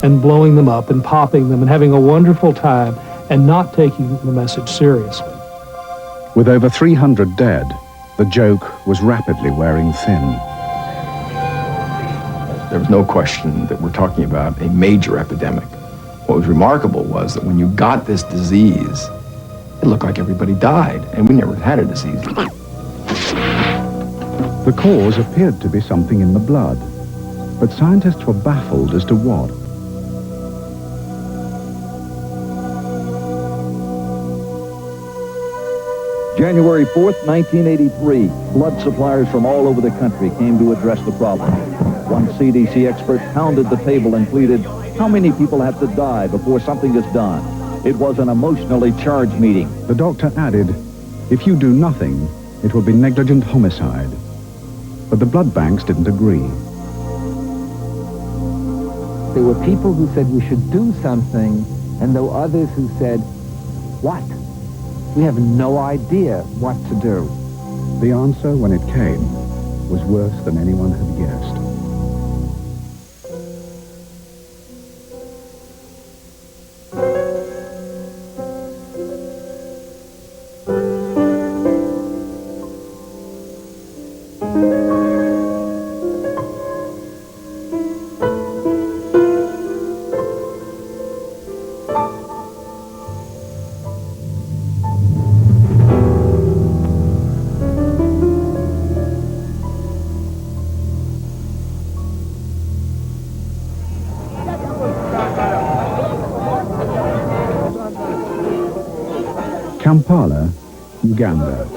and blowing them up and popping them and having a wonderful time and not taking the message seriously. With over 300 dead, the joke was rapidly wearing thin. There was no question that we're talking about a major epidemic. What was remarkable was that when you got this disease, it looked like everybody died, and we never had a disease. The cause appeared to be something in the blood, but scientists were baffled as to what. January 4th, 1983, blood suppliers from all over the country came to address the problem. One CDC expert pounded the table and pleaded, how many people have to die before something is done? It was an emotionally charged meeting. The doctor added, if you do nothing, it will be negligent homicide. But the blood banks didn't agree. There were people who said we should do something, and there were others who said, what? We have no idea what to do. The answer, when it came, was worse than anyone had guessed. Kampala, Uganda.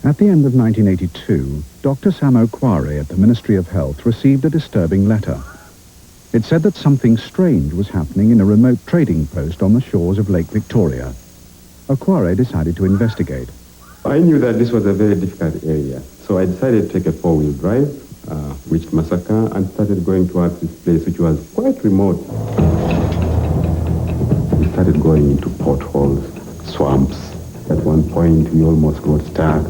At the end of 1982, Dr. Sam Okware at the Ministry of Health received a disturbing letter. It said that something strange was happening in a remote trading post on the shores of Lake Victoria. Okware decided to investigate. I knew that this was a very difficult area, so I decided to take a four-wheel drive, reached Masaka, and started going towards this place, which was quite remote. We started going into potholes, swamps. At one point, we almost got stuck.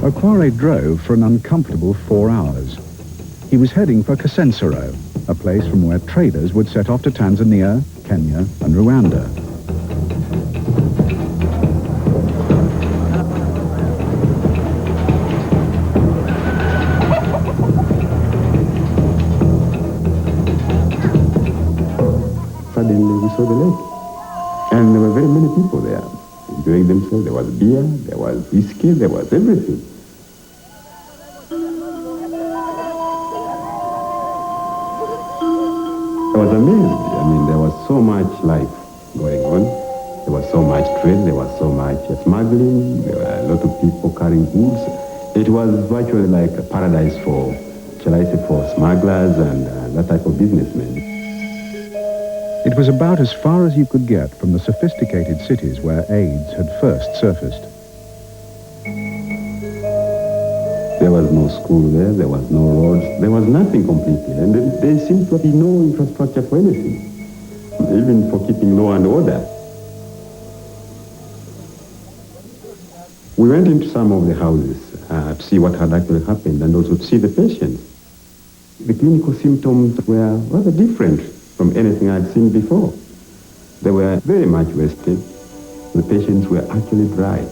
Okware drove for an uncomfortable 4 hours. He was heading for Kasensero, a place from where traders would set off to Tanzania, Kenya, and Rwanda. Suddenly we saw the lake, and there were very many people there, enjoying themselves. There was beer, there was whiskey, there was everything. I was amazed. I mean, there was so much life going on. There was so much trade, there was so much smuggling, there were a lot of people carrying goods. It was virtually like a paradise for, shall I say, for smugglers and that type of businessmen. It was about as far as you could get from the sophisticated cities where AIDS had first surfaced. There was no school there was no roads, there was nothing completely. And there seemed to be no infrastructure for anything, even for keeping law and order. We went into some of the houses to see what had actually happened and also to see the patients. The clinical symptoms were rather different from anything I'd seen before. They were very much wasted. The patients were actually dry.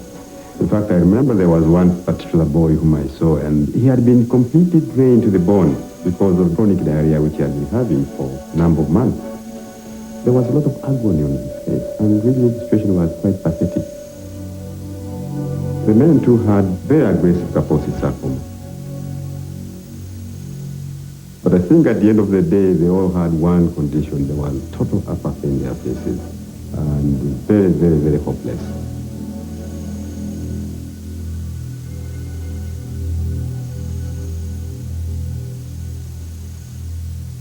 In fact, I remember there was one particular boy whom I saw, and he had been completely drained to the bone because of chronic diarrhea which he had been having for a number of months. There was a lot of agony on his face, and really the situation was quite pathetic. The men too had very aggressive Kaposi sarcoma. But I think at the end of the day, they all had one condition. There was total apathy in their faces, and very, very, very hopeless.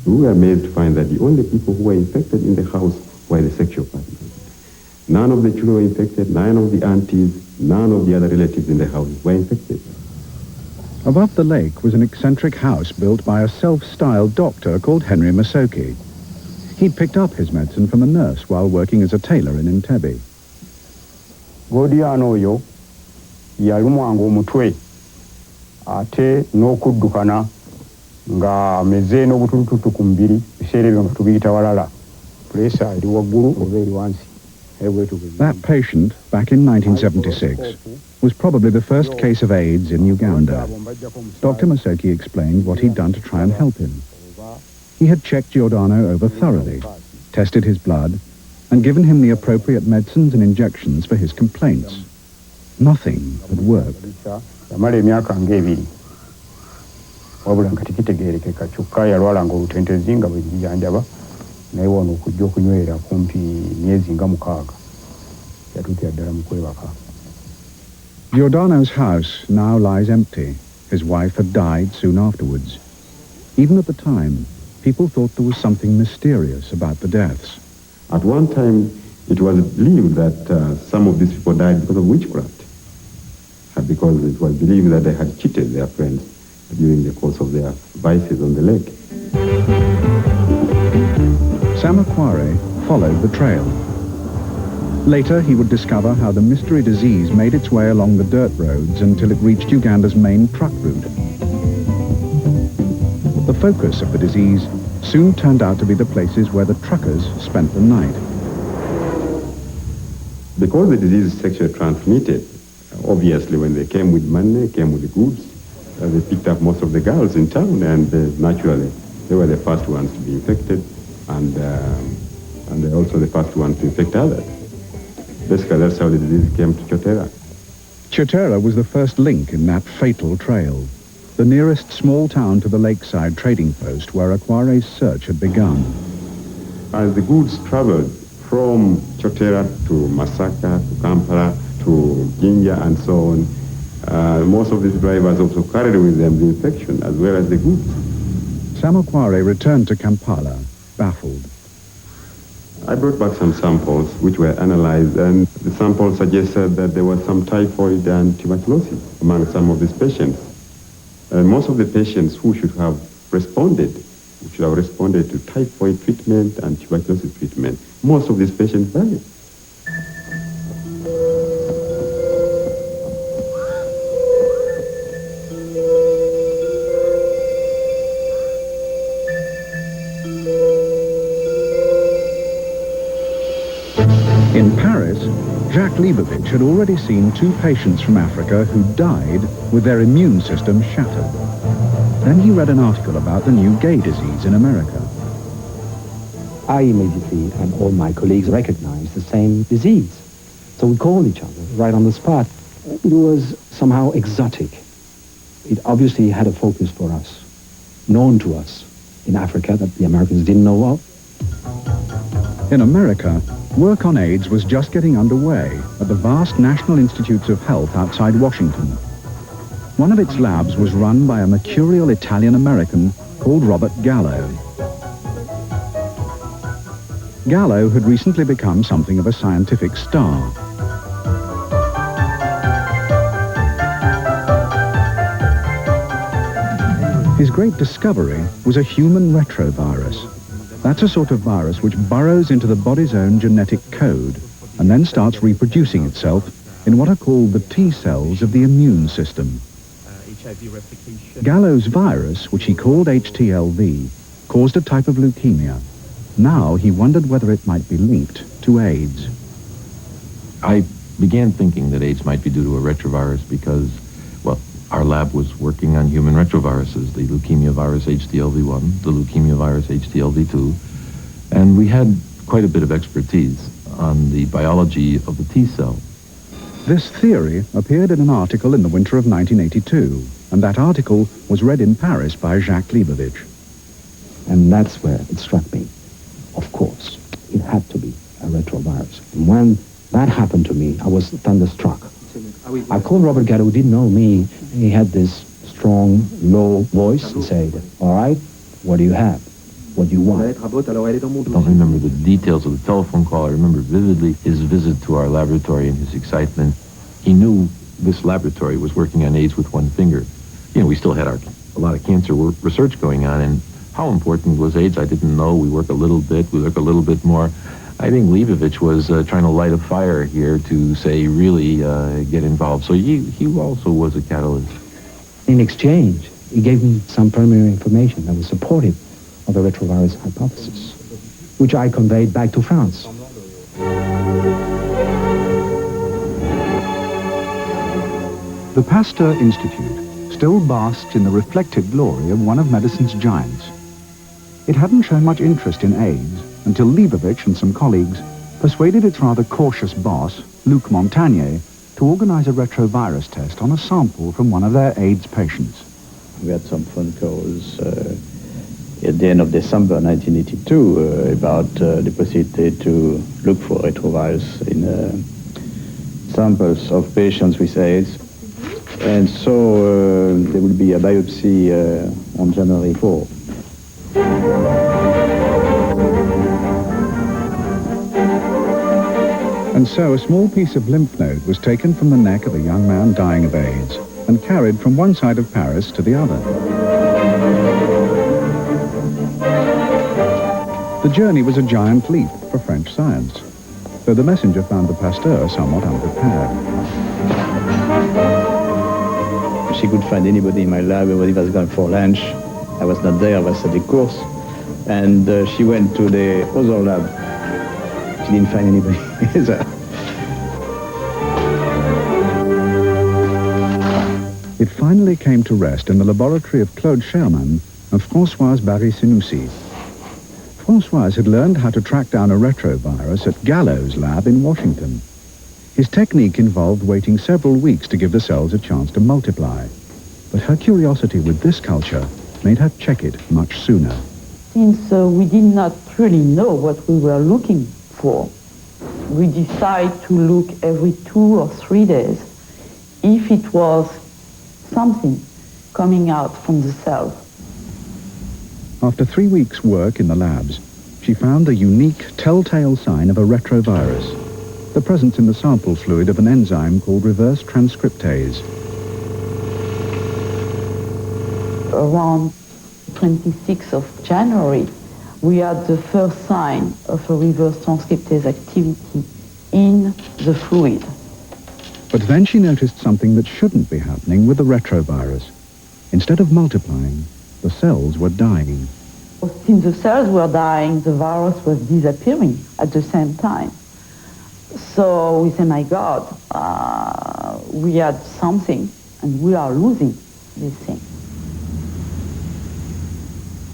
We were amazed to find that the only people who were infected in the house were the sexual partners. None of the children were infected, none of the aunties, none of the other relatives in the house were infected. Above the lake was an eccentric house built by a self-styled doctor called Henry Masoki. He'd picked up his medicine from a nurse while working as a tailor in Entebbe. Godiano oyo yalumwanga omutwe ate n'okuddukana nga ameze n'obutulututu ku mubiri biseera ebyo nga tubiyita walala puleesa eri waggulu oba eri wansi. That patient, back in 1976, was probably the first case of AIDS in Uganda. Dr. Masoki explained what he'd done to try and help him. He had checked Giordano over thoroughly, tested his blood, and given him the appropriate medicines and injections for his complaints. Nothing had worked. Yamala emyaka ng'ebiri wabula nga tekitegeerekeka kyokka yalwalanga olutentezi nga bwe njijanjaba naye wano okujja okunywera kumpi myezi nga 6 yatuukira ddala mu kwebaka. Giordano's house now lies empty. His wife had died soon afterwards. Even at the time, people thought there was something mysterious about the deaths. At one time, it was believed that some of these people died because of witchcraft, because it was believed that they had cheated their friends during the course of their vices on the lake. Sam Aquare followed the trail. Later, he would discover how the mystery disease made its way along the dirt roads until it reached Uganda's main truck route. The focus of the disease soon turned out to be the places where the truckers spent the night. Because the disease is sexually transmitted, obviously when they came with money, came with the goods, they picked up most of the girls in town, and naturally they were the first ones to be infected, and they're also the first ones to infect others. Basically, that's how the disease came to Chotera. Chotera was the first link in that fatal trail, the nearest small town to the lakeside trading post where Aquare's search had begun. As the goods traveled from Chotera to Masaka, to Kampala, to Jinja, and so on, most of these drivers also carried with them the infection as well as the goods. Sam Aquare returned to Kampala, baffled. I brought back some samples which were analyzed, and the samples suggested that there was some typhoid and tuberculosis among some of these patients. And most of the patients who should have responded to typhoid treatment and tuberculosis treatment, most of these patients died. In Paris, Jacques Leibovitch had already seen 2 patients from Africa who died with their immune system shattered. Then he read an article about the new gay disease in America. I immediately and all my colleagues recognized the same disease. So we called each other right on the spot. It was somehow exotic. It obviously had a focus for us, known to us in Africa that the Americans didn't know of. In America, work on AIDS was just getting underway at the vast National Institutes of Health outside Washington. One of its labs was run by a mercurial Italian-American called Robert Gallo. Gallo had recently become something of a scientific star. His great discovery was a human retrovirus. That's a sort of virus which burrows into the body's own genetic code and then starts reproducing itself in what are called the T cells of the immune system. Gallo's virus, which he called HTLV, caused a type of leukemia. Now he wondered whether it might be linked to AIDS. I began thinking that AIDS might be due to a retrovirus because, well, our lab was working on human retroviruses, the leukemia virus HTLV1, the leukemia virus HTLV2, and we had quite a bit of expertise on the biology of the T cell. This theory appeared in an article in the winter of 1982, and that article was read in Paris by Jacques Leibovitch. And that's where it struck me. Of course, it had to be a retrovirus. And when that happened to me, I was thunderstruck. I called Robert Gallo, who didn't know me. He had this strong, low voice and said, all right, what do you have? What do you want? I don't remember the details of the telephone call. I remember vividly his visit to our laboratory and his excitement. He knew this laboratory was working on AIDS with one finger. You know, we still had a lot of cancer research going on, and how important was AIDS, I didn't know. We work a little bit more. I think Leibovitz was trying to light a fire here to say, really get involved. So he also was a catalyst. In exchange, he gave me some preliminary information that was supportive of the retrovirus hypothesis, which I conveyed back to France. The Pasteur Institute still basks in the reflected glory of one of medicine's giants. It hadn't shown much interest in AIDS until Leibovitz and some colleagues persuaded its rather cautious boss, Luc Montagnier, to organize a retrovirus test on a sample from one of their AIDS patients. We had some phone calls at the end of December 1982 about the possibility to look for retrovirus in samples of patients with AIDS. And so there will be a biopsy on January 4. And so a small piece of lymph node was taken from the neck of a young man dying of AIDS and carried from one side of Paris to the other. The journey was a giant leap for French science, though the messenger found the Pasteur somewhat unprepared. She could find anybody in my lab. Everybody was gone for lunch. I was not there. I was at the course. And she went to the other lab. She didn't find anybody there. It finally came to rest in the laboratory of Claude Sherman and Françoise Barry-Sinoussi. Françoise had learned how to track down a retrovirus at Gallo's lab in Washington. His technique involved waiting several weeks to give the cells a chance to multiply. But her curiosity with this culture made her check it much sooner. Since we did not really know what we were looking for, we decided to look every 2 or 3 days if it was something coming out from the cells. After 3 weeks' work in the labs, she found the unique telltale sign of a retrovirus, the presence in the sample fluid of an enzyme called reverse transcriptase. Around 26th of January, we had the first sign of a reverse transcriptase activity in the fluid. But then she noticed something that shouldn't be happening with the retrovirus. Instead of multiplying, the cells were dying. Since the cells were dying, the virus was disappearing at the same time. So we said, my God, we had something, and we are losing this thing.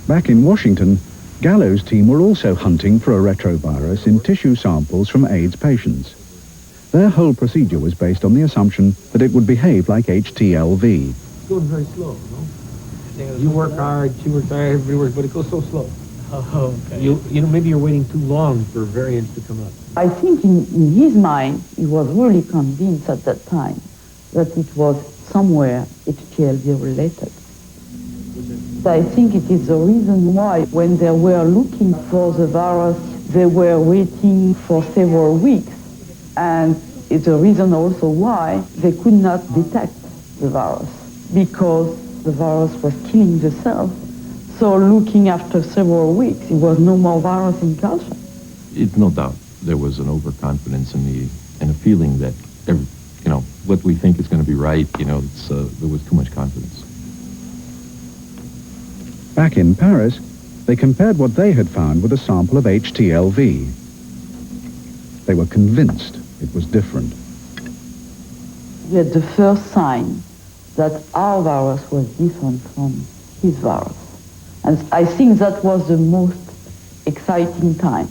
Back in Washington, Gallo's team were also hunting for a retrovirus in tissue samples from AIDS patients. Their whole procedure was based on the assumption that it would behave like HTLV. It's going very slow, no? You work hard, she works hard, everybody works, but it goes so slow. Oh, okay. You know, maybe you're waiting too long for variants to come up. I think in his mind, he was really convinced at that time that it was somewhere HTLV related. I think it is the reason why when they were looking for the virus, they were waiting for several weeks. And it's the reason also why they could not detect the virus, because the virus was killing the cells. So looking after several weeks, it was no more virus in culture. It's no doubt there was an overconfidence in a feeling that, what we think is going to be right, there was too much confidence. Back in Paris, they compared what they had found with a sample of HTLV. They were convinced it was different. We had the first sign that our virus was different from his virus. And I think that was the most exciting time.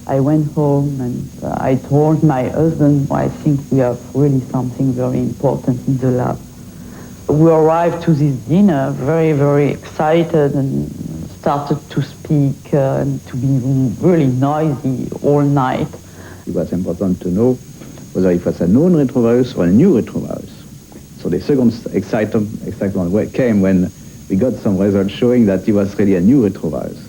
I went home and I told my husband, I think we have really something very important in the lab. We arrived to this dinner very, very excited and started to speak and to be really noisy all night. It was important to know whether it was a known retrovirus or a new retrovirus. So the second excitement came when we got some results showing that it was really a new retrovirus.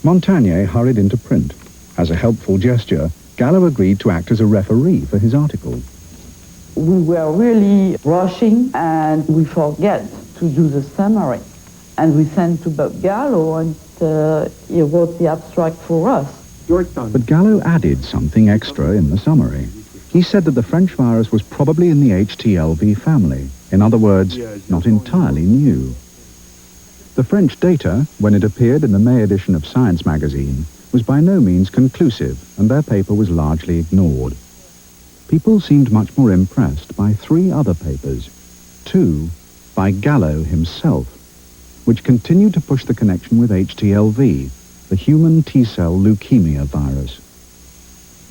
Montagnier hurried into print. As a helpful gesture, Gallo agreed to act as a referee for his article. We were really rushing and we forget to do the summary. And we sent to Bob Gallo and he wrote the abstract for us. But Gallo added something extra in the summary. He said that the French virus was probably in the HTLV family. In other words, not entirely new. The French data, when it appeared in the May edition of Science magazine, was by no means conclusive, and their paper was largely ignored. People seemed much more impressed by 3 other papers, 2 by Gallo himself, which continued to push the connection with HTLV, the human T-cell leukemia virus.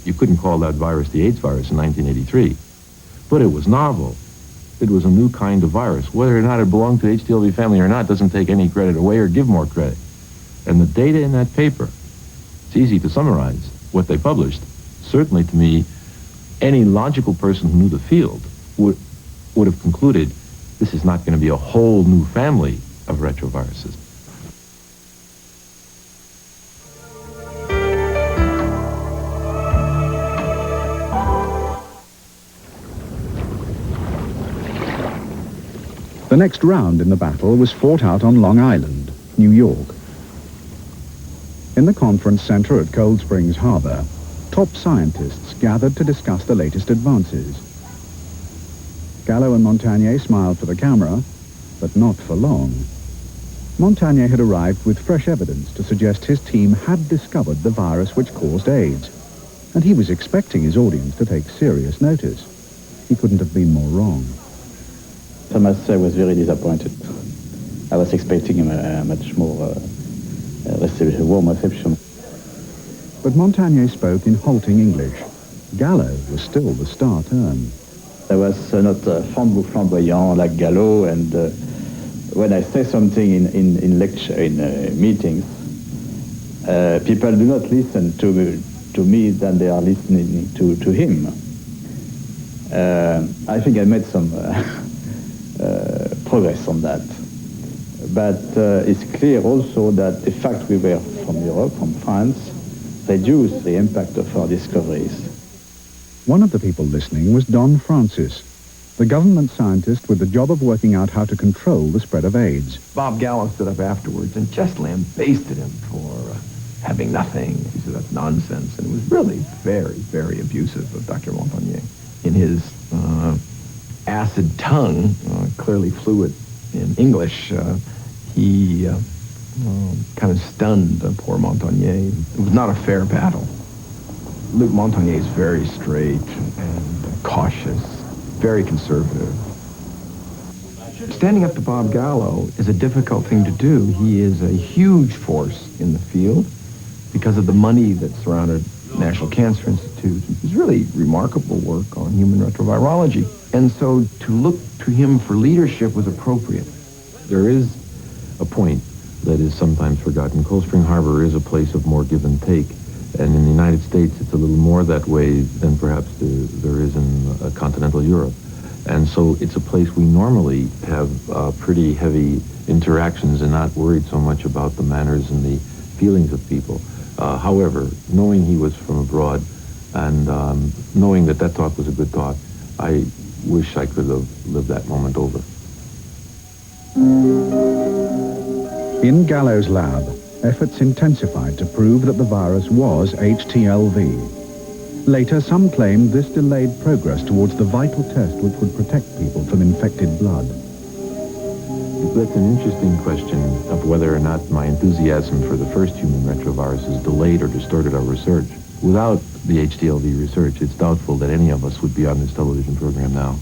You couldn't call that virus the AIDS virus in 1983, but it was novel. It was a new kind of virus. Whether or not it belonged to the HTLV family or not doesn't take any credit away or give more credit. And the data in that paper, it's easy to summarize what they published. Certainly to me, any logical person who knew the field would have concluded this is not going to be a whole new family of retroviruses. The next round in the battle was fought out on Long Island, New York. In the conference center at Cold Springs Harbor, top scientists gathered to discuss the latest advances. Gallo and Montagnier smiled for the camera, but not for long. Montagnier had arrived with fresh evidence to suggest his team had discovered the virus which caused AIDS, and he was expecting his audience to take serious notice. He couldn't have been more wrong. I must say I was very disappointed. I was expecting a much more warm reception. But Montagnier spoke in halting English. Gallo was still the star turn. I was not flamboyant like Gallo, and when I say something in lecture, in meetings, people do not listen to me than they are listening to him. I think I made some progress on that. But it's clear also that the fact we were from Europe, from France, reduced the impact of our discoveries. One of the people listening was Don Francis, the government scientist with the job of working out how to control the spread of AIDS. Bob Gallo stood up afterwards and just lambasted him for having nothing. He said that's nonsense. And it was really very, very abusive of Dr. Montagnier. In his acid tongue, clearly fluent in English, he kind of stunned poor Montagnier. It was not a fair battle. Luc Montagnier is very straight and cautious, very conservative. Standing up to Bob Gallo is a difficult thing to do. He is a huge force in the field because of the money that surrounded National Cancer Institute. It's really remarkable work on human retrovirology. And so to look to him for leadership was appropriate. There is a point that is sometimes forgotten. Cold Spring Harbor is a place of more give and take. And in the United States, it's a little more that way than perhaps there is in continental Europe. And so it's a place we normally have pretty heavy interactions and not worried so much about the manners and the feelings of people. However, knowing he was from abroad and knowing that that talk was a good talk, I wish I could have lived that moment over. In Gallo's lab, efforts intensified to prove that the virus was HTLV. Later, some claimed this delayed progress towards the vital test which would protect people from infected blood. That's an interesting question of whether or not my enthusiasm for the first human retroviruses delayed or distorted our research. Without the HTLV research, it's doubtful that any of us would be on this television program now,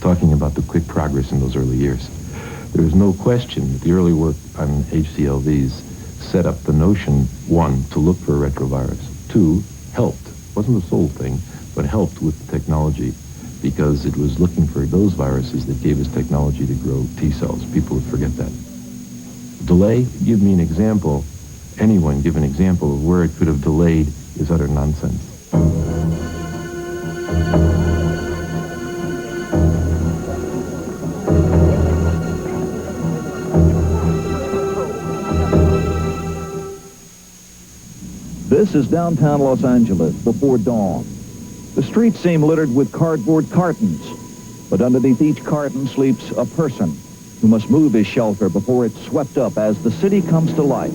talking about the quick progress in those early years. There is no question that the early work on HTLVs set up the notion, 1, to look for a retrovirus, 2, helped, wasn't the sole thing, but helped with the technology, because it was looking for those viruses that gave us technology to grow T cells. People would forget that. Delay, give me an example, anyone give an example of where it could have delayed is utter nonsense. This is downtown Los Angeles before dawn. The streets seem littered with cardboard cartons, but underneath each carton sleeps a person who must move his shelter before it's swept up as the city comes to life.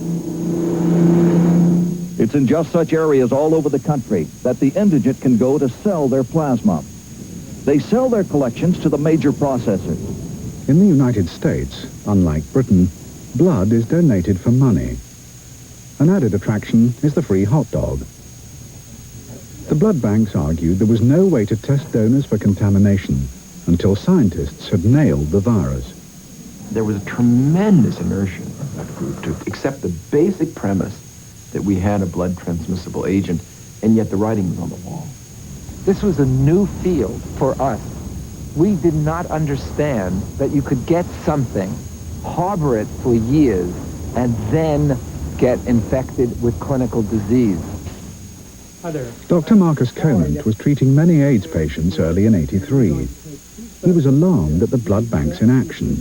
It's in just such areas all over the country that the indigent can go to sell their plasma. They sell their collections to the major processors. In the United States, unlike Britain, blood is donated for money. An added attraction is the free hot dog. The blood banks argued there was no way to test donors for contamination until scientists had nailed the virus. There was a tremendous inertia of that group to accept the basic premise that we had a blood transmissible agent, and yet the writing was on the wall. This was a new field for us. We did not understand that you could get something, harbor it for years, and then get infected with clinical disease. Hi there. Dr. Marcus Conant was treating many AIDS patients early in '83. He was alarmed at the blood bank's inaction.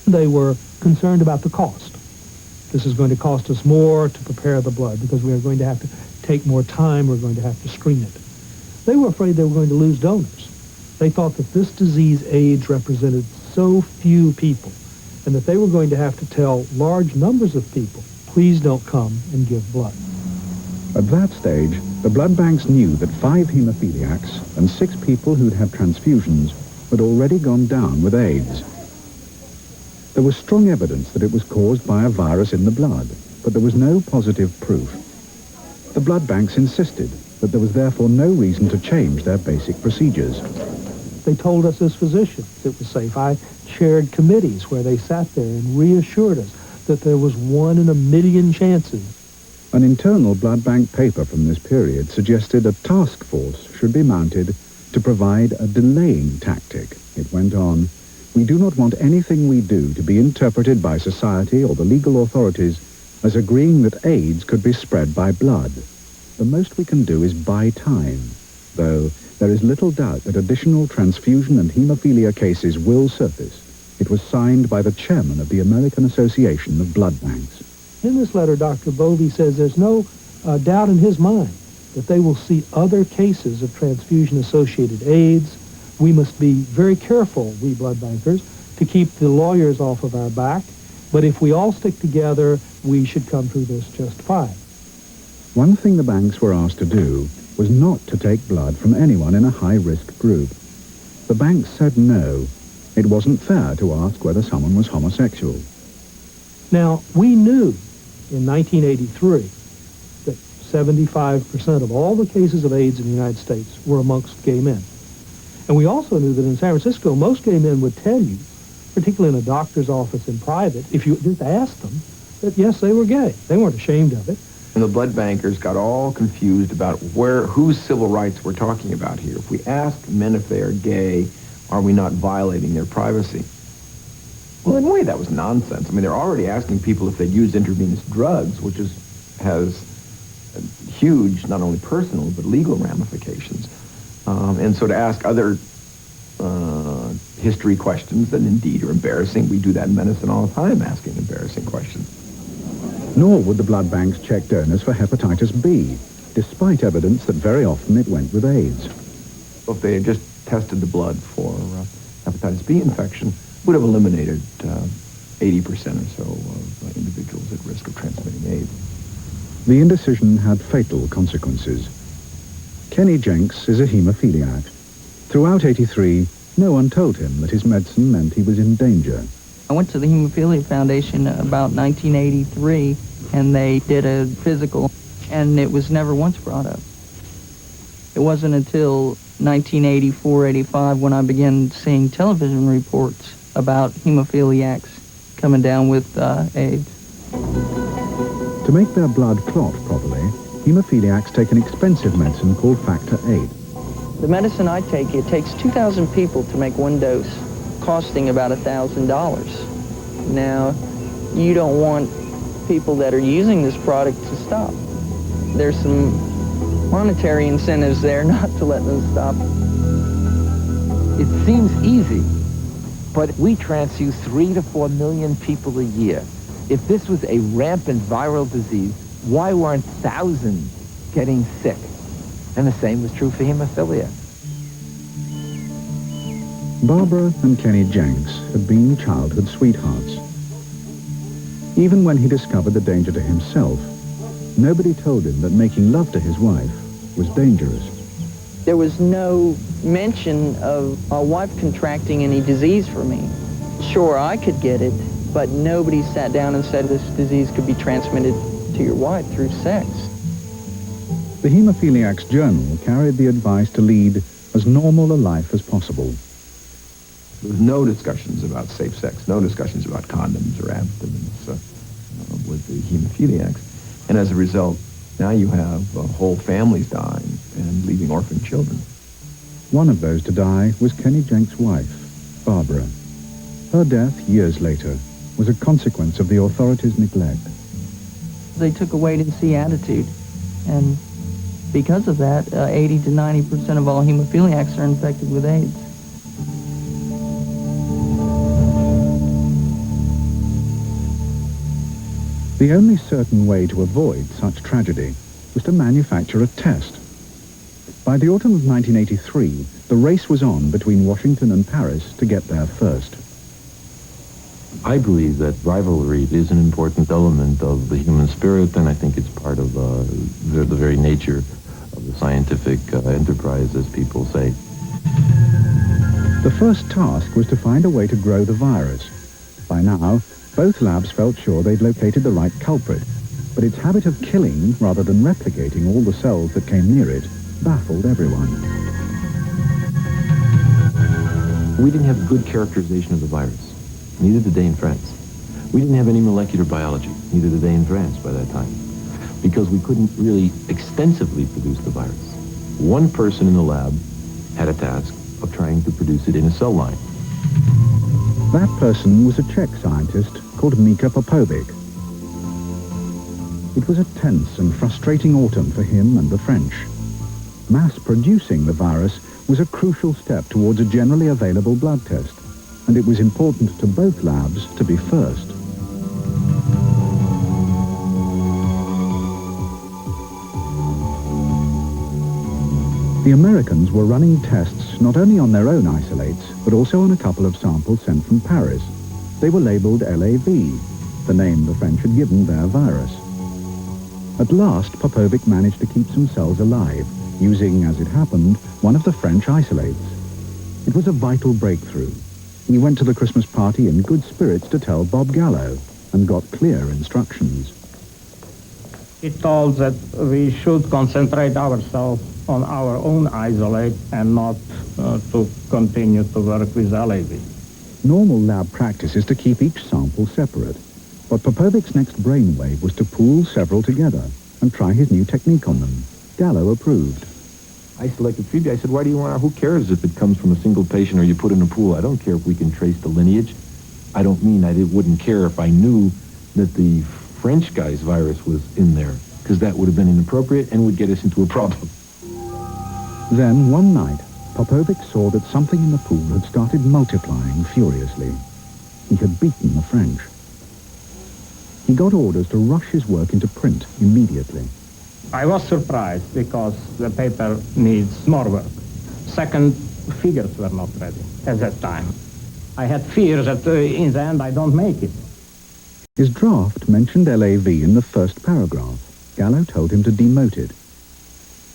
They were concerned about the cost. This is going to cost us more to prepare the blood because we are going to have to take more time. We're going to have to screen it. They were afraid they were going to lose donors. They thought that this disease, AIDS, represented so few people and that they were going to have to tell large numbers of people, please don't come and give blood. At that stage, the blood banks knew that 5 hemophiliacs and 6 people who'd had transfusions had already gone down with AIDS. There was strong evidence that it was caused by a virus in the blood, but there was no positive proof. The blood banks insisted that there was therefore no reason to change their basic procedures. They told us as physicians it was safe. I chaired committees where they sat there and reassured us that there was 1 in a million chances. An internal blood bank paper from this period suggested a task force should be mounted to provide a delaying tactic. It went on, "We do not want anything we do to be interpreted by society or the legal authorities as agreeing that AIDS could be spread by blood. The most we can do is buy time, though there is little doubt that additional transfusion and hemophilia cases will surface." It was signed by the chairman of the American Association of Blood Banks. In this letter, Dr. Bovey says there's no doubt in his mind that they will see other cases of transfusion-associated AIDS. We must be very careful, we blood bankers, to keep the lawyers off of our back. But if we all stick together, we should come through this just fine. One thing the banks were asked to do was not to take blood from anyone in a high-risk group. The banks said no. It wasn't fair to ask whether someone was homosexual. Now, we knew in 1983 that 75% of all the cases of AIDS in the United States were amongst gay men. And we also knew that in San Francisco, most gay men would tell you, particularly in a doctor's office in private, if you just asked them, that yes, they were gay. They weren't ashamed of it. And the blood bankers got all confused about whose civil rights we're talking about here. If we ask men if they are gay, are we not violating their privacy? Well, in a way, that was nonsense. I mean, they're already asking people if they'd used intravenous drugs, which has huge, not only personal, but legal ramifications. And so to ask other history questions that indeed are embarrassing, we do that in medicine all the time, asking embarrassing questions. Nor would the blood banks check donors for hepatitis B, despite evidence that very often it went with AIDS. If they had just tested the blood for hepatitis B infection, would have eliminated 80% or so of individuals at risk of transmitting AIDS. The indecision had fatal consequences. Kenny Jenks is a hemophiliac. Throughout '83, no one told him that his medicine meant he was in danger. I went to the Hemophilia Foundation about 1983, and they did a physical, and it was never once brought up. It wasn't until 1984-85 when I began seeing television reports about hemophiliacs coming down with AIDS. To make their blood clot properly, hemophiliacs take an expensive medicine called factor VIII. The medicine I take, it takes 2,000 people to make one dose, costing about $1,000. Now, you don't want people that are using this product to stop. There's some monetary incentives there not to let them stop. It seems easy, but we transfuse 3 to 4 million people a year. If this was a rampant viral disease, why weren't thousands getting sick? And the same was true for hemophilia. Barbara and Kenny Jenks had been childhood sweethearts. Even when he discovered the danger to himself, nobody told him that making love to his wife was dangerous. There was no mention of my wife contracting any disease for me. Sure, I could get it, but nobody sat down and said this disease could be transmitted to your wife through sex. The Haemophiliac's journal carried the advice to lead as normal a life as possible. There was no discussions about safe sex, no discussions about condoms or abstinence with the hemophiliacs. And as a result, now you have whole families dying and leaving orphan children. One of those to die was Kenny Jenks' wife, Barbara. Her death, years later, was a consequence of the authorities' neglect. They took a wait-and-see attitude, and because of that, 80 to 90% of all hemophiliacs are infected with AIDS. The only certain way to avoid such tragedy was to manufacture a test. By the autumn of 1983, the race was on between Washington and Paris to get there first. I believe that rivalry is an important element of the human spirit, and I think it's part of the very nature of the scientific enterprise, as people say. The first task was to find a way to grow the virus. By now, both labs felt sure they'd located the right culprit, but its habit of killing rather than replicating all the cells that came near it baffled everyone. We didn't have good characterization of the virus. Neither did they in France. We didn't have any molecular biology, neither did they in France by that time, because we couldn't really extensively produce the virus. One person in the lab had a task of trying to produce it in a cell line. That person was a Czech scientist called Mika Popovic. It was a tense and frustrating autumn for him and the French. Mass-producing the virus was a crucial step towards a generally available blood test, and it was important to both labs to be first. The Americans were running tests not only on their own isolates, but also on a couple of samples sent from Paris. They were labeled LAV, the name the French had given their virus. At last, Popovic managed to keep some cells alive, using, as it happened, one of the French isolates. It was a vital breakthrough. He went to the Christmas party in good spirits to tell Bob Gallo, and got clear instructions. He told that we should concentrate ourselves on our own isolate and not to continue to work with LAV. Normal lab practice is to keep each sample separate, but Popovic's next brainwave was to pool several together and try his new technique on them. Gallo approved. I selected 3B. I said, why do you want, who cares if it comes from a single patient or you put in a pool? I don't care if we can trace the lineage. I don't mean I wouldn't care if I knew that the French guy's virus was in there, because that would have been inappropriate and would get us into a problem. Then, one night, Popovic saw that something in the pool had started multiplying furiously. He had beaten the French. He got orders to rush his work into print immediately. I was surprised because the paper needs more work. Second, figures were not ready at that time. I had fear that in the end I don't make it. His draft mentioned LAV in the first paragraph. Gallo told him to demote it.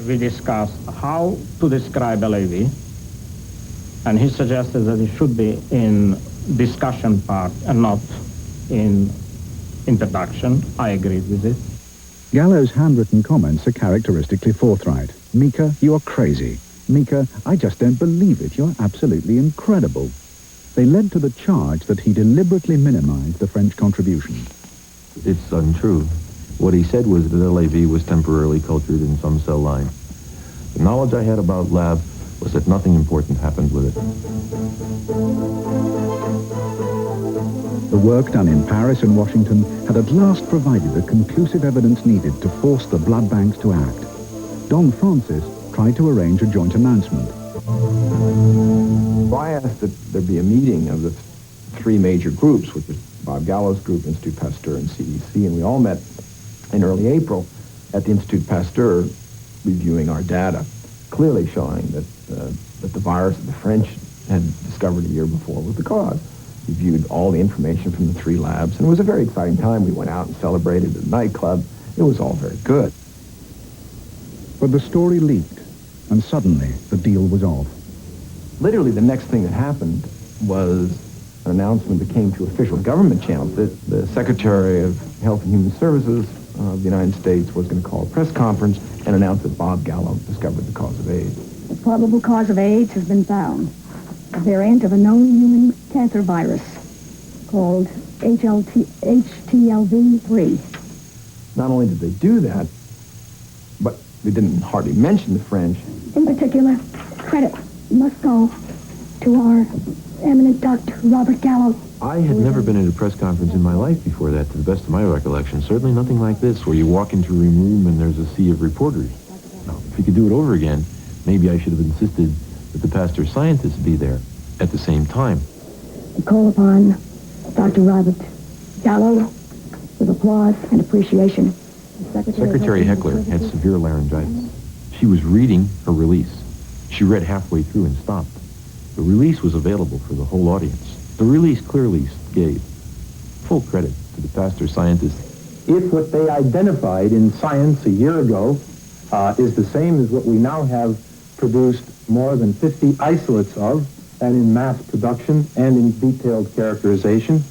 We discussed how to describe LAV, and he suggested that it should be in discussion part and not in introduction. I agreed with it. Gallo's handwritten comments are characteristically forthright. Mika, you are crazy. Mika, I just don't believe it. You're absolutely incredible. They led to the charge that he deliberately minimized the French contribution. It's untrue. What he said was that LAV was temporarily cultured in some cell line. The knowledge I had about lab was that nothing important happened with it. The work done in Paris and Washington had at last provided the conclusive evidence needed to force the blood banks to act. Don Francis tried to arrange a joint announcement. I asked that there be a meeting of the three major groups, which was Bob Gallo's group, Institut Pasteur, and CDC, and we all met in early April at the Institut Pasteur reviewing our data, clearly showing that the virus that the French had discovered a year before was the cause. We viewed all the information from the three labs, and it was a very exciting time. We went out and celebrated at a nightclub, It was all very good. But the story leaked, and suddenly the deal was off. Literally, the next thing that happened was an announcement that came to official government channels that the Secretary of Health and Human Services of the United States was going to call a press conference and announce that Bob Gallo discovered the cause of AIDS. The probable cause of AIDS has been found. A variant of a known human cancer virus called HTLV-3. Not only did they do that, but they didn't hardly mention the French. In particular, credit must go to our eminent Dr. Robert Gallo. I had never been at a press conference in my life before that, to the best of my recollection. Certainly nothing like this, where you walk into a room and there's a sea of reporters. Now, if you could do it over again, maybe I should have insisted that the pastor scientists be there at the same time. We call upon Dr. Robert Gallo with applause and appreciation. Secretary Heckler had severe laryngitis. She was reading her release. She read halfway through and stopped. The release was available for the whole audience. The release clearly gave full credit to the pastor scientists. If what they identified in science a year ago is the same as what we now have produced more than 50 isolates of, and in mass production and in detailed characterization,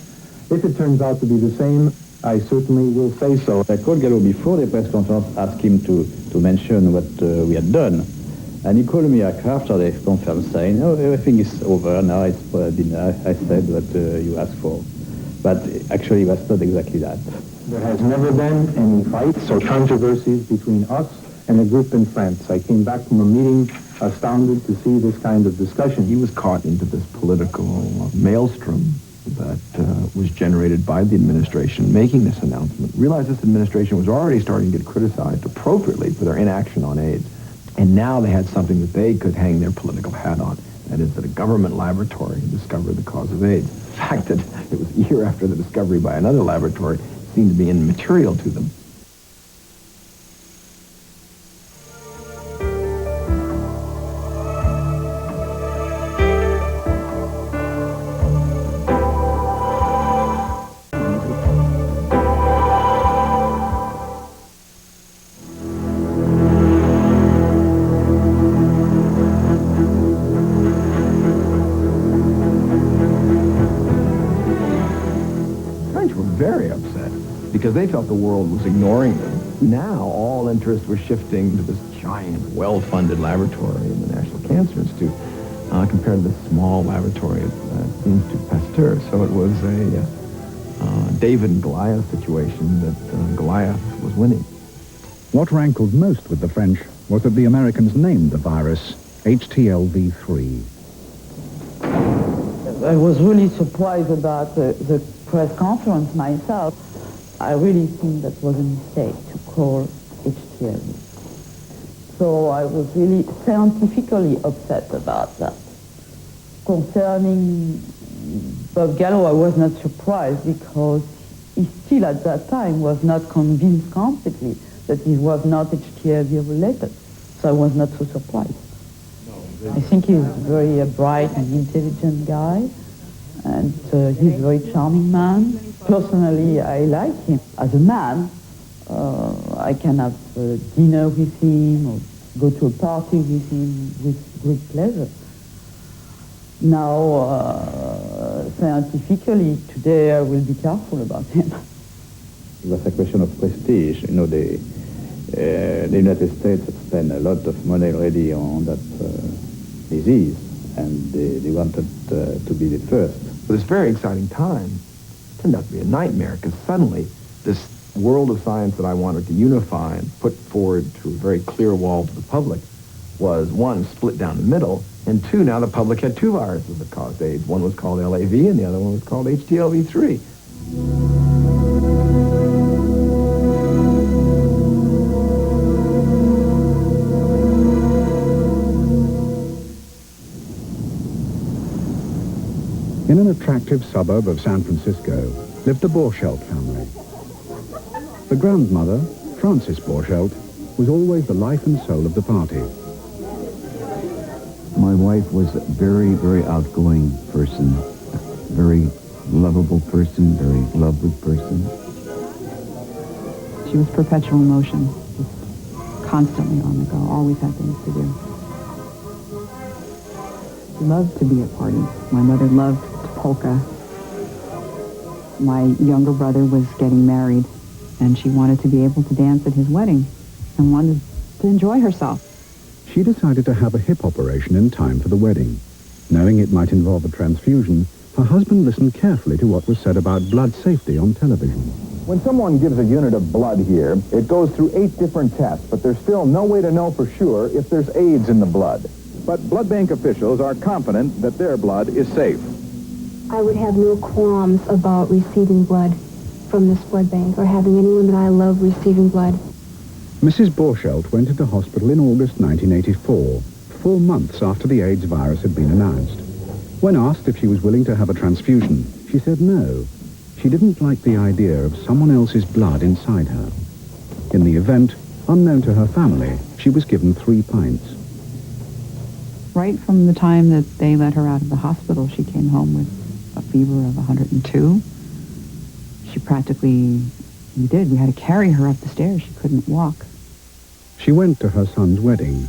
if it turns out to be the same, I certainly will say so. I called Gallo before the press conference, asked him to mention what we had done. And he called me after the conference saying, oh, everything is over now, it's been, I said what you asked for. But actually, that's not exactly that. There has never been any fights or controversies between us and a group in France. I came back from a meeting astounded to see this kind of discussion. He was caught into this political maelstrom that was generated by the administration making this announcement. Realized this administration was already starting to get criticized appropriately for their inaction on AIDS. And now they had something that they could hang their political hat on. That is that a government laboratory had discovered the cause of AIDS. The fact that it was a year after the discovery by another laboratory seemed to be immaterial to them. Because they felt the world was ignoring them. Now all interest was shifting to this giant, well-funded laboratory in the National Cancer Institute compared to the small laboratory at the Institut Pasteur. So it was a David and Goliath situation that Goliath was winning. What rankled most with the French was that the Americans named the virus HTLV-3. I was really surprised about the press conference myself. I really think that was a mistake to call HTLV. So I was really scientifically upset about that. Concerning Bob Gallo, I was not surprised because he still at that time was not convinced completely that he was not HTLV related. So I was not so surprised. I think he's a very bright and intelligent guy, and he's a very charming man. Personally, I like him. As a man, I can have dinner with him or go to a party with him with great pleasure. Now, scientifically, today I will be careful about him. It was a question of prestige. You know, the United States had spent a lot of money already on that disease, and they wanted to be the first. It was a very exciting time. It turned out to be a nightmare because suddenly this world of science that I wanted to unify and put forward through a very clear wall to the public was, one, split down the middle, and two, now the public had two viruses that caused AIDS. One was called LAV and the other one was called HTLV-3. In an attractive suburb of San Francisco lived the Borchelt family. The grandmother, Frances Borchelt, was always the life and soul of the party. My wife was a very, very outgoing person, very lovable person, very lovely person. She was perpetual motion, just constantly on the go, always had things to do. She loved to be at parties. My mother loved to polka. My younger brother was getting married, and she wanted to be able to dance at his wedding and wanted to enjoy herself. She decided to have a hip operation in time for the wedding. Knowing it might involve a transfusion, her husband listened carefully to what was said about blood safety on television. When someone gives a unit of blood here, it goes through 8 different tests, but there's still no way to know for sure if there's AIDS in the blood. But blood bank officials are confident that their blood is safe. I would have no qualms about receiving blood from this blood bank or having anyone that I love receiving blood. Mrs. Borchelt went into hospital in August 1984, 4 months after the AIDS virus had been announced. When asked if she was willing to have a transfusion, she said no. She didn't like the idea of someone else's blood inside her. In the event, unknown to her family, she was given 3 pints. Right from the time that they let her out of the hospital, she came home with a fever of 102. She practically, we had to carry her up the stairs. She couldn't walk. She went to her son's wedding,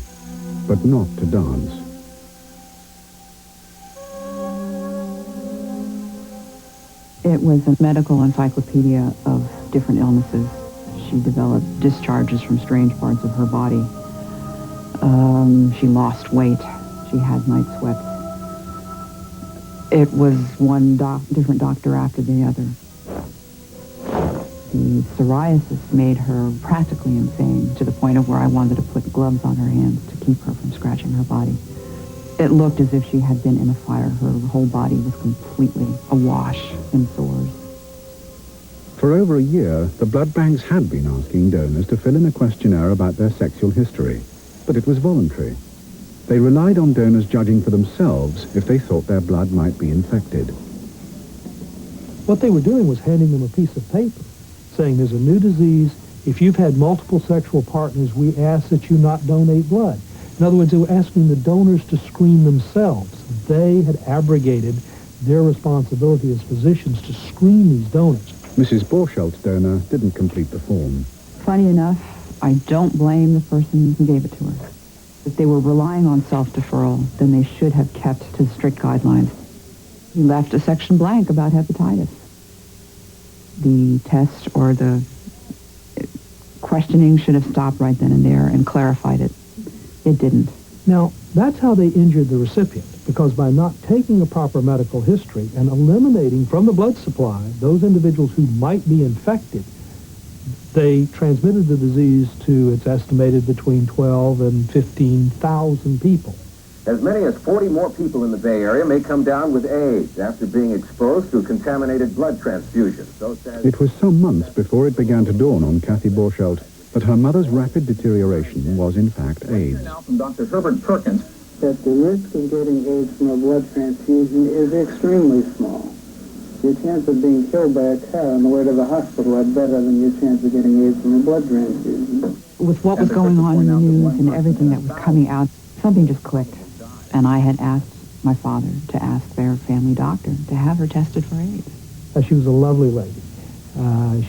but not to dance. It was a medical encyclopedia of different illnesses. She developed discharges from strange parts of her body. She lost weight. She had night sweats. It was one different doctor after the other. The psoriasis made her practically insane to the point of where I wanted to put gloves on her hands to keep her from scratching her body. It looked as if she had been in a fire. Her whole body was completely awash in sores. For over a year, the blood banks had been asking donors to fill in a questionnaire about their sexual history, but it was voluntary. They relied on donors judging for themselves if they thought their blood might be infected. What they were doing was handing them a piece of paper saying there's a new disease. If you've had multiple sexual partners, we ask that you not donate blood. In other words, they were asking the donors to screen themselves. They had abrogated their responsibility as physicians to screen these donors. Mrs. Borchelt's donor didn't complete the form. Funny enough, I don't blame the person who gave it to her. If they were relying on self-deferral, then they should have kept to the strict guidelines. He left a section blank about hepatitis. The test or the questioning should have stopped right then and there and clarified it. It didn't. Now, that's how they injured the recipient, because by not taking a proper medical history and eliminating from the blood supply those individuals who might be infected, they transmitted the disease to, it's estimated, between 12 and 15,000 people. As many as 40 more people in the Bay Area may come down with AIDS after being exposed to contaminated blood transfusions. It was some months before it began to dawn on Kathy Borchelt that her mother's rapid deterioration was in fact AIDS. Now from Dr. Herbert Perkins, that the risk of getting AIDS from a blood transfusion is extremely small. Your chance of being killed by a car on the way to the hospital are better than your chance of getting AIDS from a blood transfusion. With what was going on in the news and everything that was coming out, something just clicked. And I had asked my father to ask their family doctor to have her tested for AIDS. She was a lovely lady.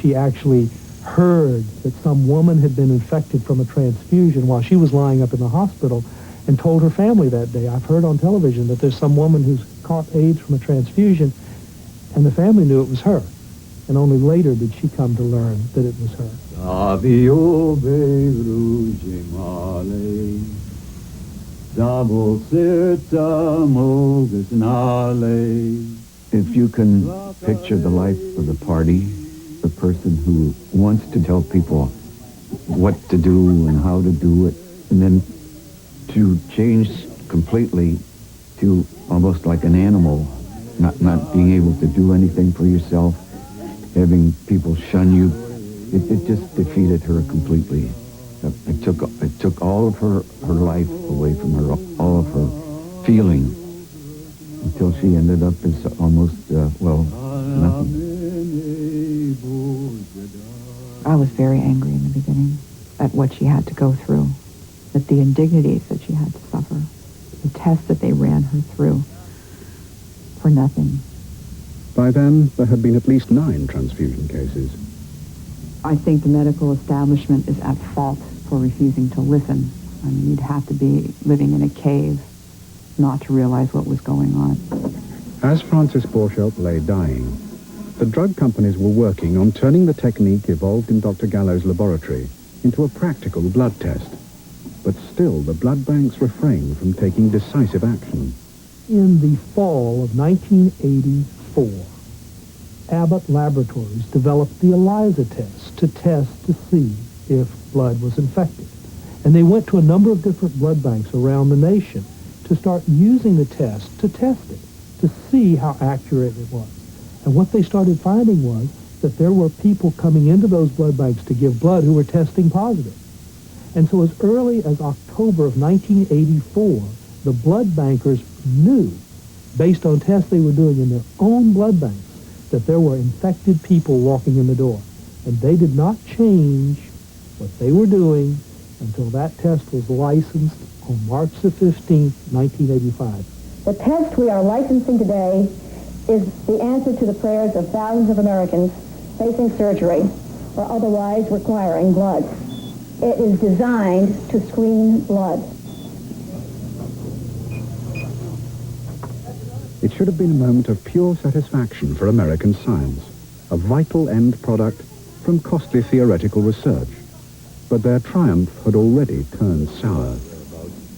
She actually heard that some woman had been infected from a transfusion while she was lying up in the hospital and told her family that day, I've heard on television that there's some woman who's caught AIDS from a transfusion, and the family knew it was her. And only later did she come to learn that it was her. If you can picture the life of the party, the person who wants to tell people what to do and how to do it, and then to change completely to almost like an animal, not being able to do anything for yourself, having people shun you, it just defeated her completely. It took all of her life away from her, all of her feeling, until she ended up as almost, nothing. I was very angry in the beginning at what she had to go through, at the indignities that she had to suffer, the tests that they ran her through for nothing. By then, there had been at least 9 transfusion cases. I think the medical establishment is at fault for refusing to listen. I mean, you'd have to be living in a cave not to realize what was going on. As Francis Borchardt lay dying, the drug companies were working on turning the technique evolved in Dr. Gallo's laboratory into a practical blood test. But still, the blood banks refrained from taking decisive action. In the fall of 1984, Abbott Laboratories developed the ELISA test to see if blood was infected. And they went to a number of different blood banks around the nation to start using the test to test it, to see how accurate it was. And what they started finding was that there were people coming into those blood banks to give blood who were testing positive. And so as early as October of 1984, the blood bankers knew, based on tests they were doing in their own blood banks, that there were infected people walking in the door. And they did not change what they were doing until that test was licensed on March the 15th, 1985. The test we are licensing today is the answer to the prayers of thousands of Americans facing surgery or otherwise requiring blood. It is designed to screen blood. It should have been a moment of pure satisfaction for American science, a vital end product from costly theoretical research. But their triumph had already turned sour.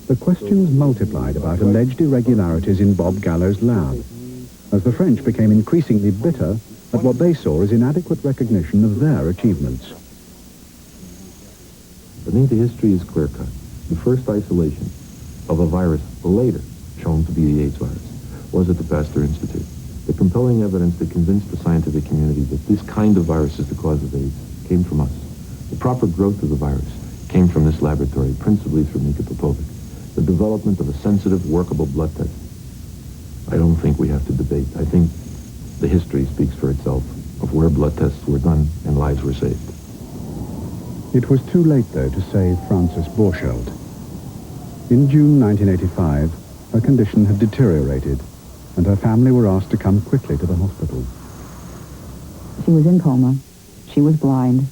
The questions multiplied about alleged irregularities in Bob Gallo's lab, as the French became increasingly bitter at what they saw as inadequate recognition of their achievements. I think the history is clear-cut. The first isolation of a virus later shown to be the AIDS virus was at the Pasteur Institute. The compelling evidence that convinced the scientific community that this kind of virus is the cause of AIDS came from us. The proper growth of the virus came from this laboratory, principally through Mika Popovic. The development of a sensitive, workable blood test. I don't think we have to debate. I think the history speaks for itself of where blood tests were done and lives were saved. It was too late, though, to save Frances Borchardt. In June 1985, her condition had deteriorated, and her family were asked to come quickly to the hospital. She was in coma. She was blind.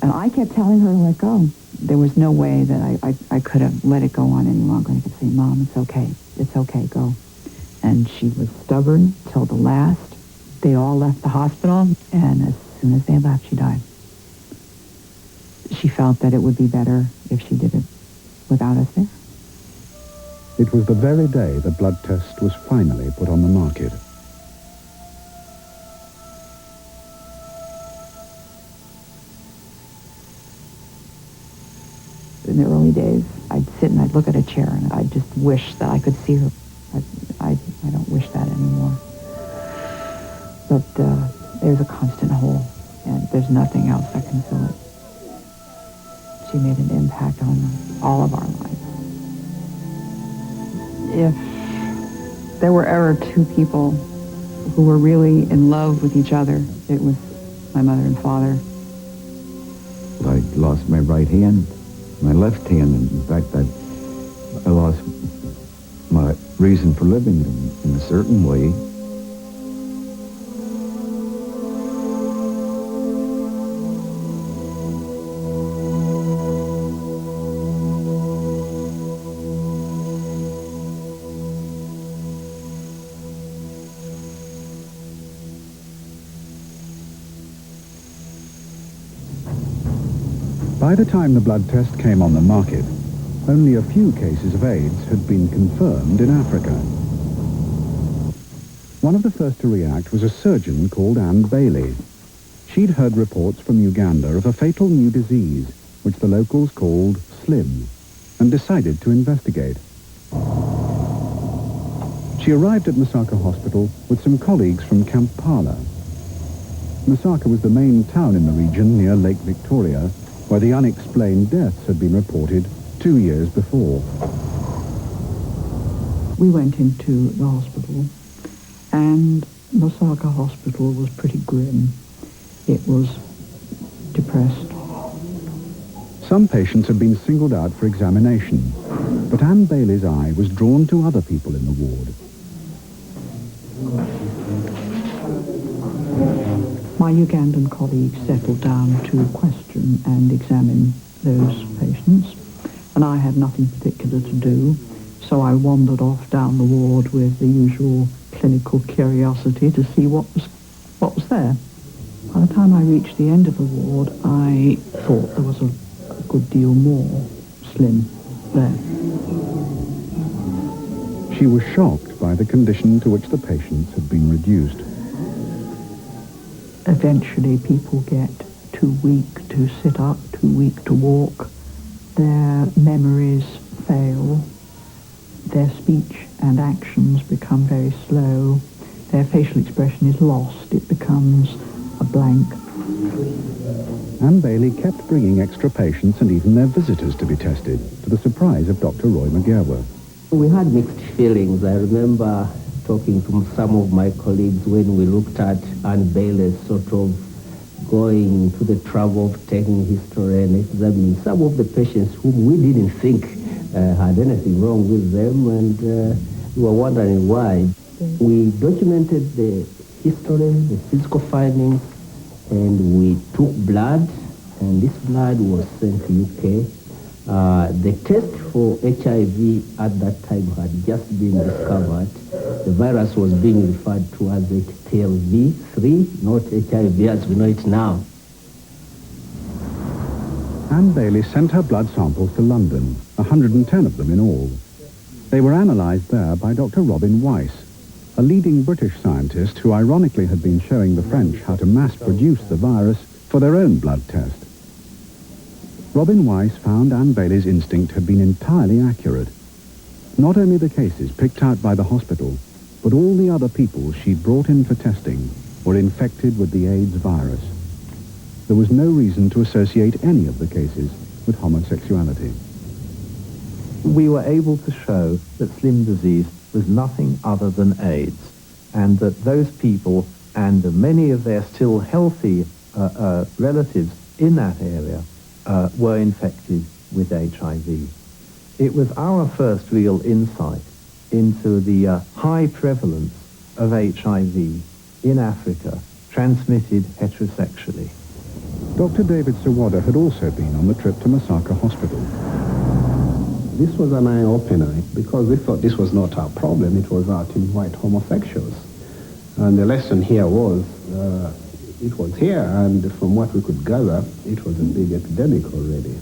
And I kept telling her to let go. There was no way that I could have let it go on any longer. I could say, Mom, it's okay, go. And she was stubborn till the last. They all left the hospital, and as soon as they left, she died. She felt that it would be better if she did it without us there. It was the very day the blood test was finally put on the market. In the early days, I'd sit and I'd look at a chair and I'd just wish that I could see her. I don't wish that anymore. But there's a constant hole, and there's nothing else that can fill it. She made an impact on all of our lives. If there were ever two people who were really in love with each other, it was my mother and father. I lost my right hand, my left hand. In fact, I lost my reason for living in a certain way. By the time the blood test came on the market, only a few cases of AIDS had been confirmed in Africa. One of the first to react was a surgeon called Anne Bailey. She'd heard reports from Uganda of a fatal new disease, which the locals called Slim, and decided to investigate. She arrived at Masaka Hospital with some colleagues from Kampala. Masaka was the main town in the region near Lake Victoria, where the unexplained deaths had been reported 2 years before. We went into the hospital, and Masaka Hospital was pretty grim. It was depressed. Some patients had been singled out for examination, but Anne Bailey's eye was drawn to other people in the ward. My Ugandan colleagues settled down to question and examine those patients, and I had nothing particular to do, so I wandered off down the ward with the usual clinical curiosity to see what was there. By the time I reached the end of the ward, I thought there was a good deal more slim there. She was shocked by the condition to which the patients had been reduced. Eventually people get too weak to sit up, too weak to walk. Their memories fail. Their speech and actions become very slow. Their facial expression is lost. It becomes a blank. Anne Bailey kept bringing extra patients and even their visitors to be tested, to the surprise of Dr. Roy McGarwa. We had mixed feelings. I remember talking to some of my colleagues when we looked at Anne Bailey's sort of going to the trouble of taking history and examining some of the patients whom we didn't think had anything wrong with them, and we were wondering why. We documented the history, the physical findings, and we took blood, and this blood was sent to UK. The test for HIV at that time had just been discovered. The virus was being referred to as HTLV3, not HIV as we know it now. Anne Bailey sent her blood samples to London, 110 of them in all. They were analysed there by Dr. Robin Weiss, a leading British scientist who ironically had been showing the French how to mass-produce the virus for their own blood test. Robin Weiss found Anne Bailey's instinct had been entirely accurate. Not only the cases picked out by the hospital, but all the other people she'd brought in for testing were infected with the AIDS virus. There was no reason to associate any of the cases with homosexuality. We were able to show that slim disease was nothing other than AIDS, and that those people and many of their still healthy relatives in that area were infected with HIV. It was our first real insight into the high prevalence of HIV in Africa, transmitted heterosexually. Dr. David Sawada had also been on the trip to Masaka Hospital. This was an eye-opener because we thought this was not our problem, it was out in white homosexuals. And the lesson here was, it was here, and from what we could gather, it was a big epidemic already.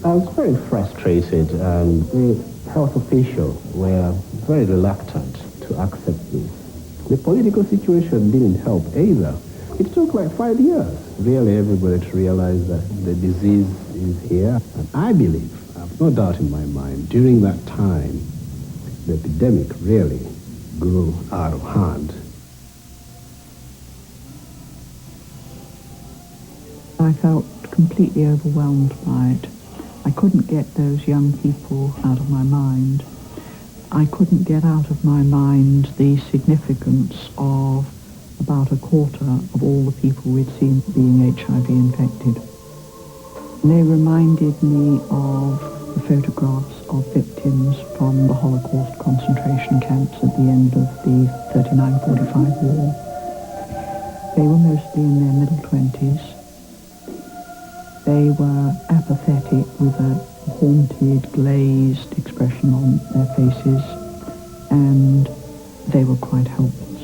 I was very frustrated, and the health officials were very reluctant to accept this. The political situation didn't help either. It took like 5 years, really, everybody to realize that the disease is here. And I believe, I have no doubt in my mind, during that time, the epidemic really grew out of hand. I felt completely overwhelmed by it. I couldn't get those young people out of my mind. I couldn't get out of my mind the significance of about a quarter of all the people we'd seen being HIV infected. They reminded me of the photographs of victims from the Holocaust concentration camps at the end of the 39-45 war. They were mostly in their middle 20s. They were apathetic with a haunted, glazed expression on their faces, and they were quite helpless.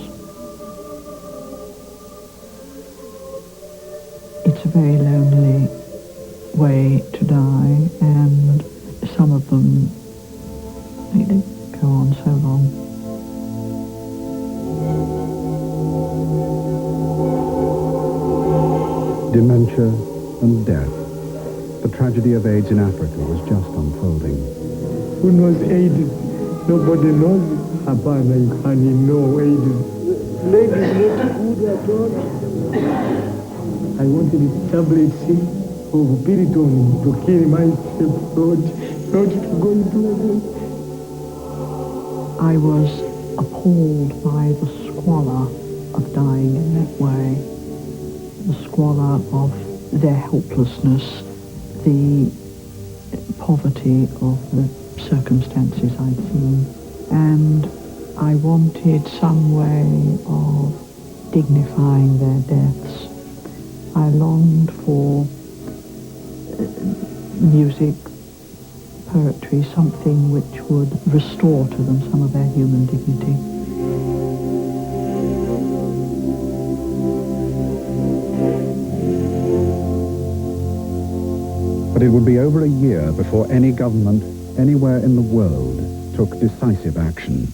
It's a very lonely way to die, and some of them, they go on so long. Dementia and death. The tragedy of AIDS in Africa was just unfolding. Who knows AIDS? Nobody knows it. Habana, you can't know AIDS. Lady is not good at all. I wanted a tablet of Piriton to kill myself, not to go into it. I was appalled by the squalor of dying in that way. The squalor of their helplessness, the poverty of the circumstances I'd seen, and I wanted some way of dignifying their deaths I longed for music, poetry, something which would restore to them some of their human dignity. But it would be over a year before any government anywhere in the world took decisive action.